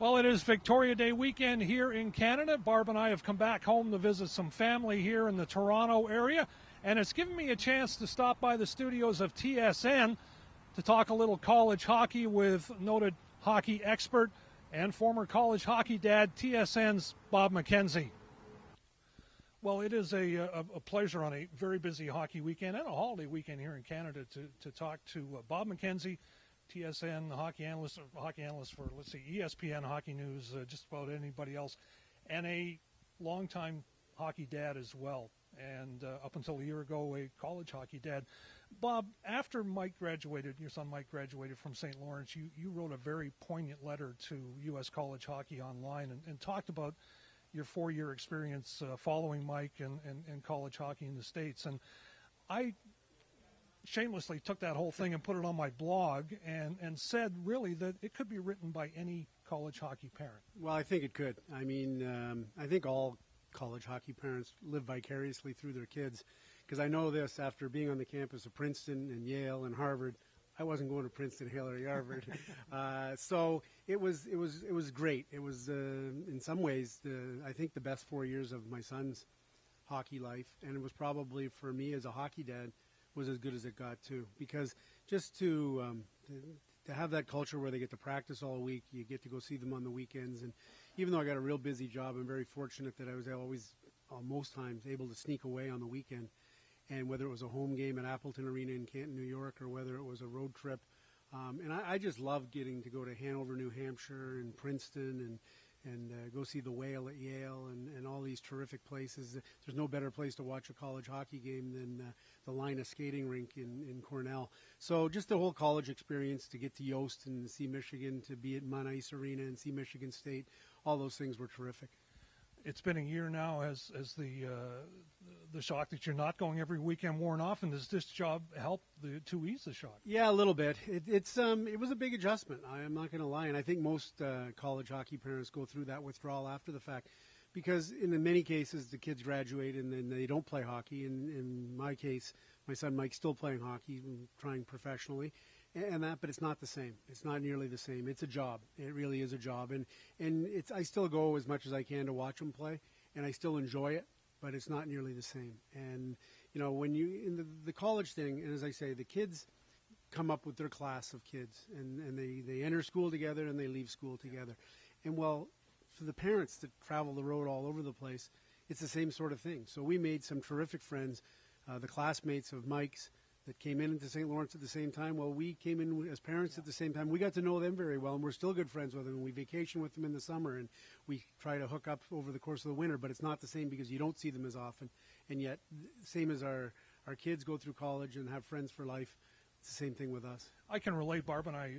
Well, it is Victoria Day weekend here in Canada. Barb and I have come back home to visit some family here in the Toronto area, and it's given me a chance to stop by the studios of TSN to talk a little college hockey with noted hockey expert and former college hockey dad, TSN's Bob McKenzie. Well, it is a pleasure on a very busy hockey weekend and a holiday weekend here in Canada to talk to Bob McKenzie, TSN hockey analyst for, let's see, ESPN Hockey News, just about anybody else, and a longtime hockey dad as well, and up until a year ago, a college hockey dad. Bob, after your son Mike graduated from St. Lawrence, you wrote a very poignant letter to U.S. College Hockey Online and talked about your 4-year experience following Mike and college hockey in the States. And I shamelessly took that whole thing and put it on my blog and said really that it could be written by any college hockey parent. Well, I think it could. I mean, I think all college hockey parents live vicariously through their kids, because I know this after being on the campus of Princeton and Yale and Harvard. I wasn't going to Princeton, Yale, or Harvard, so it was great. It was in some ways I think the best 4 years of my son's hockey life, and it was probably for me as a hockey dad was as good as it got too, because just to have that culture where they get to practice all week, you get to go see them on the weekends, and even though I got a real busy job, I'm very fortunate that I was always, most times, able to sneak away on the weekend, and whether it was a home game at Appleton Arena in Canton, New York, or whether it was a road trip, and I just loved getting to go to Hanover, New Hampshire, and Princeton, and go see the Whale at Yale and all these terrific places. There's no better place to watch a college hockey game than the Lina skating rink in Cornell. So just the whole college experience, to get to Yost and see Michigan, to be at Mount Ice Arena and see Michigan State, all those things were terrific. It's been a year now as the shock that you're not going every weekend worn off, and does this job help to ease the shock? Yeah, a little bit. It was a big adjustment. I'm not going to lie, and I think most college hockey parents go through that withdrawal after the fact, because in many cases the kids graduate and then they don't play hockey. In my case, my son Mike's still playing hockey and trying professionally, but it's not the same. It's not nearly the same. It's a job. It really is a job, and I still go as much as I can to watch them play, and I still enjoy it, but it's not nearly the same. And when you in the college thing, and as I say, the kids come up with their class of kids, and they enter school together and they leave school together. And well, for the parents that travel the road all over the place, it's the same sort of thing. So we made some terrific friends, the classmates of Mike's that came into St. Lawrence at the same time. Well, we came in as parents at the same time. We got to know them very well, and we're still good friends with them. And we vacation with them in the summer, and we try to hook up over the course of the winter. But it's not the same because you don't see them as often. And yet, same as our kids go through college and have friends for life, it's the same thing with us. I can relate. Barb and I,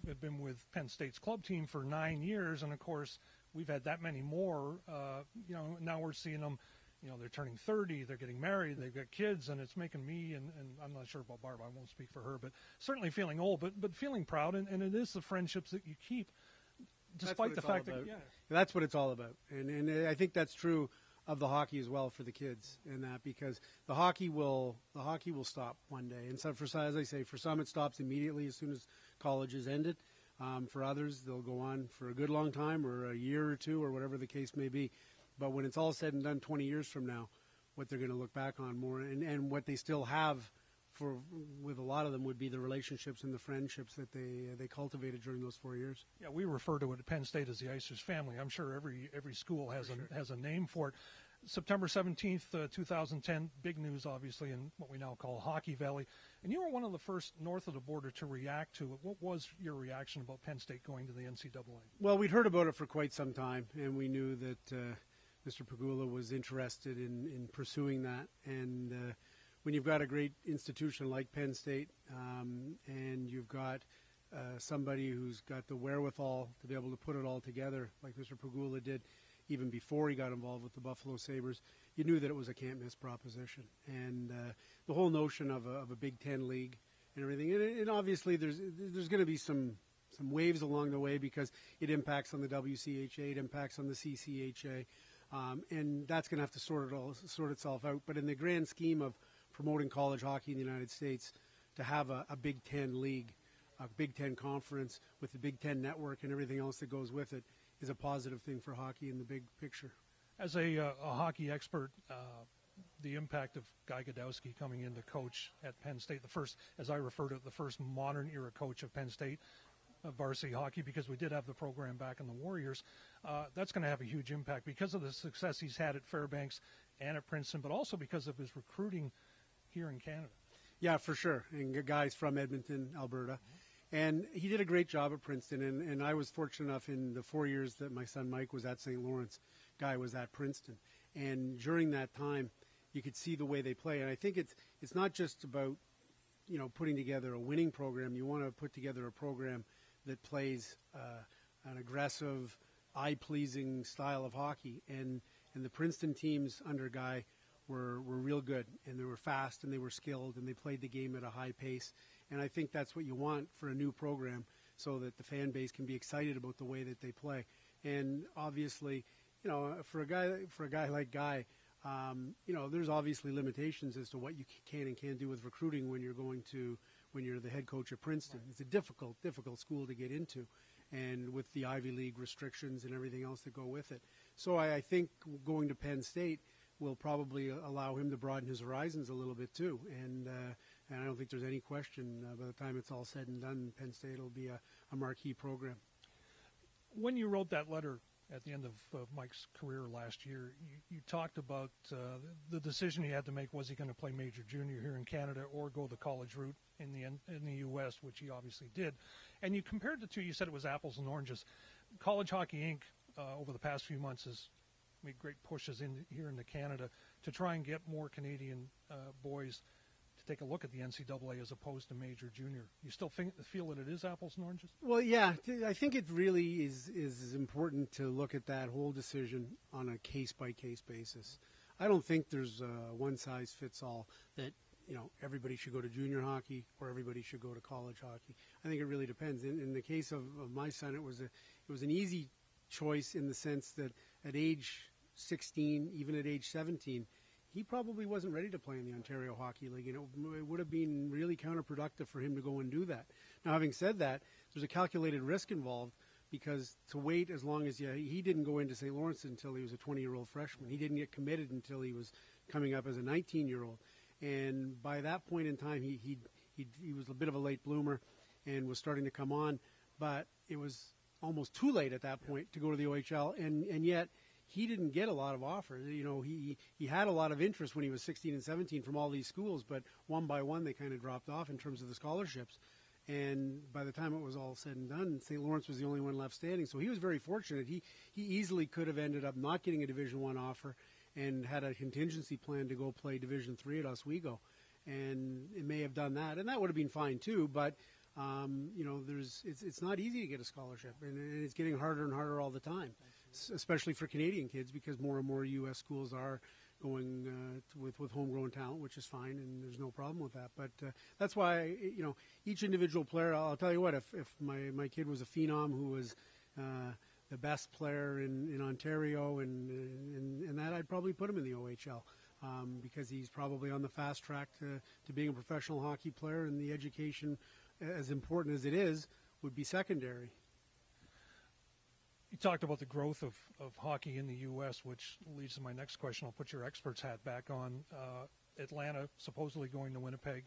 have been with Penn State's club team for 9 years, and of course, we've had that many more. Now we're seeing them. They're turning 30, they're getting married, they've got kids, and it's making me, and I'm not sure about Barb, I won't speak for her, but certainly feeling old, but feeling proud, and it is the friendships that you keep, despite the fact that, That's what it's all about, and I think that's true of the hockey as well for the kids, and that, because the hockey will stop one day, and so as I say, for some it stops immediately as soon as college is ended. For others, they'll go on for a good long time, or a year or two, or whatever the case may be. But when it's all said and done 20 years from now, what they're going to look back on more, and what they still have with a lot of them would be the relationships and the friendships that they cultivated during those 4 years. Yeah, we refer to it at Penn State as the Icers family. I'm sure every school has a name for it. September 17th, 2010, big news, obviously, in what we now call Hockey Valley. And you were one of the first north of the border to react to it. What was your reaction about Penn State going to the NCAA? Well, we'd heard about it for quite some time, and we knew that Mr. Pegula was interested in pursuing that. And when you've got a great institution like Penn State, and you've got somebody who's got the wherewithal to be able to put it all together, like Mr. Pegula did, even before he got involved with the Buffalo Sabres, you knew that it was a can't-miss proposition. And the whole notion of a Big Ten league and everything, and obviously there's going to be some waves along the way, because it impacts on the WCHA, it impacts on the CCHA, and that's going to have to sort itself out. But in the grand scheme of promoting college hockey in the United States, to have a Big Ten league, a Big Ten conference with the Big Ten network and everything else that goes with it, is a positive thing for hockey in the big picture. As a hockey expert, the impact of Guy Godowski coming in to coach at Penn State, the first, as I refer to it, the first modern era coach of Penn State varsity hockey, because we did have the program back in the Warriors, that's going to have a huge impact because of the success he's had at Fairbanks and at Princeton, but also because of his recruiting here in Canada. Yeah, for sure. And Guy's from Edmonton, Alberta. And he did a great job at Princeton, and I was fortunate enough in the 4 years that my son Mike was at St. Lawrence, Guy was at Princeton. And during that time, you could see the way they play. And I think it's not just about, putting together a winning program. You want to put together a program that plays an aggressive, eye-pleasing style of hockey. And the Princeton teams under Guy were real good, and they were fast, and they were skilled, and they played the game at a high pace. And I think that's what you want for a new program, so that the fan base can be excited about the way that they play. And obviously, for a guy like Guy, there's obviously limitations as to what you can and can't do with recruiting when you're the head coach at Princeton. It's a difficult school to get into, and with the Ivy League restrictions and everything else that go with it. So I think going to Penn State will probably allow him to broaden his horizons a little bit too. And I don't think there's any question by the time it's all said and done, Penn State will be a marquee program. When you wrote that letter at the end of Mike's career last year, you talked about the decision he had to make. Was he going to play major junior here in Canada or go the college route in the U.S., which he obviously did. And you compared the two. You said it was apples and oranges. College Hockey Inc. Over the past few months has made great pushes here into Canada to try and get more Canadian boys to take a look at the NCAA as opposed to major junior. You still feel that it is apples and oranges? Well, yeah, I think it really is important to look at that whole decision on a case-by-case basis. I don't think there's one-size-fits-all that everybody should go to junior hockey or everybody should go to college hockey. I think it really depends. In the case of my son, it was an easy choice in the sense that at age 16, even at age 17, he probably wasn't ready to play in the Ontario Hockey League, and it would have been really counterproductive for him to go and do that. Now, having said that, there's a calculated risk involved, because to wait as long as he didn't go into St. Lawrence until he was a 20-year-old freshman. He didn't get committed until he was coming up as a 19-year-old. And by that point in time, he was a bit of a late bloomer and was starting to come on, but it was almost too late at that point to go to the OHL, and yet he didn't get a lot of offers. He had a lot of interest when he was 16 and 17 from all these schools, but one by one they kind of dropped off in terms of the scholarships. And by the time it was all said and done, St. Lawrence was the only one left standing. So he was very fortunate. He easily could have ended up not getting a Division I offer and had a contingency plan to go play Division III at Oswego. And it may have done that, and that would have been fine too. But it's not easy to get a scholarship, and it's getting harder and harder all the time, especially for Canadian kids, because more and more U.S. schools are going with homegrown talent, which is fine, and there's no problem with that. But that's why each individual player. I'll tell you what, if my kid was a phenom who was the best player in Ontario and that, I'd probably put him in the OHL. Because he's probably on the fast track to being a professional hockey player, and the education, as important as it is, would be secondary. You talked about the growth of hockey in the U.S., which leads to my next question. I'll put your expert's hat back on. Atlanta supposedly going to Winnipeg.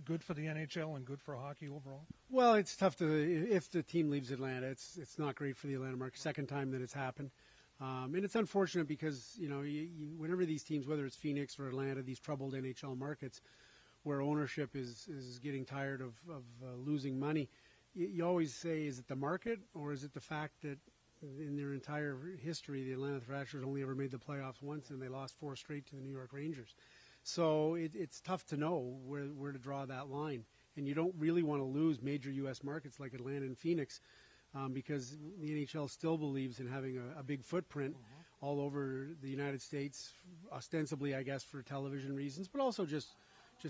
Good for the NHL and good for hockey overall? Well, it's tough if the team leaves Atlanta. It's not great for the Atlanta market. Second time that it's happened. And it's unfortunate because, whenever these teams, whether it's Phoenix or Atlanta, these troubled NHL markets where ownership is getting tired of losing money, you always say, is it the market or is it the fact that in their entire history, the Atlanta Thrashers only ever made the playoffs once and they lost 4 straight to the New York Rangers? So it's tough to know where to draw that line. And you don't really want to lose major U.S. markets like Atlanta and Phoenix, because the NHL still believes in having a big footprint all over the United States, ostensibly, I guess, for television reasons, but also just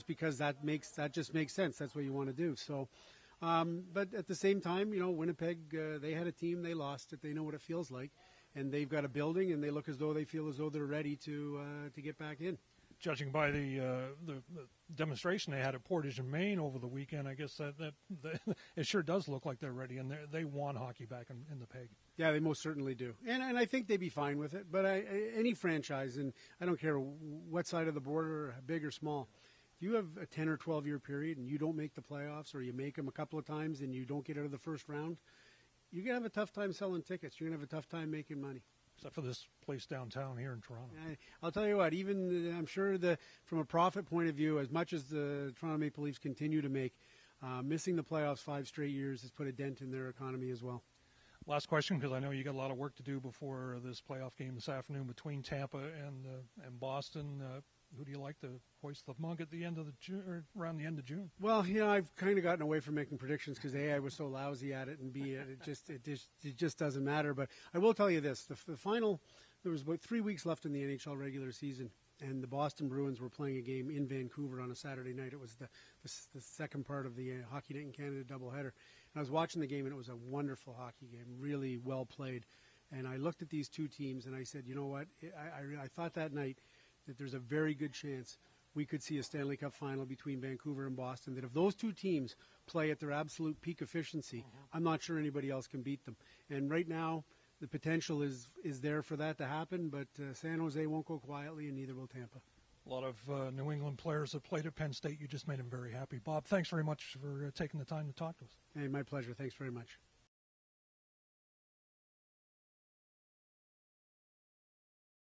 because that just makes sense. That's what you want to do. So, but at the same time, Winnipeg, they had a team, they lost it, they know what it feels like, and they've got a building, and they look as though they're ready to get back in. Judging by the demonstration they had at Portage in Maine over the weekend, I guess that it sure does look like they're ready, and they want hockey back in the Peg. Yeah, they most certainly do, and I think they'd be fine with it. But any franchise, and I don't care what side of the border, big or small, if you have a 10 or 12-year period and you don't make the playoffs, or you make them a couple of times and you don't get out of the first round, you're going to have a tough time selling tickets. You're going to have a tough time making money. Except for this place downtown here in Toronto. I'll tell you what, even I'm sure from a profit point of view, as much as the Toronto Maple Leafs continue to make, missing the playoffs 5 straight years has put a dent in their economy as well. Last question, because I know you got a lot of work to do before this playoff game this afternoon between Tampa and Boston. Who do you like to hoist the mug at the end of or around the end of June? Well, I've kind of gotten away from making predictions because A, I was so lousy at it, and B, it just doesn't matter. But I will tell you this: the final, there was about 3 weeks left in the NHL regular season, and the Boston Bruins were playing a game in Vancouver on a Saturday night. It was the second part of the Hockey Night in Canada doubleheader. And I was watching the game, and it was a wonderful hockey game, really well played. And I looked at these two teams, and I said, you know what? I thought that night that there's a very good chance we could see a Stanley Cup final between Vancouver and Boston, that if those two teams play at their absolute peak efficiency, I'm not sure anybody else can beat them. And right now, the potential is there for that to happen, but San Jose won't go quietly, and neither will Tampa. A lot of New England players have played at Penn State. You just made them very happy. Bob, thanks very much for taking the time to talk to us. Hey, my pleasure. Thanks very much.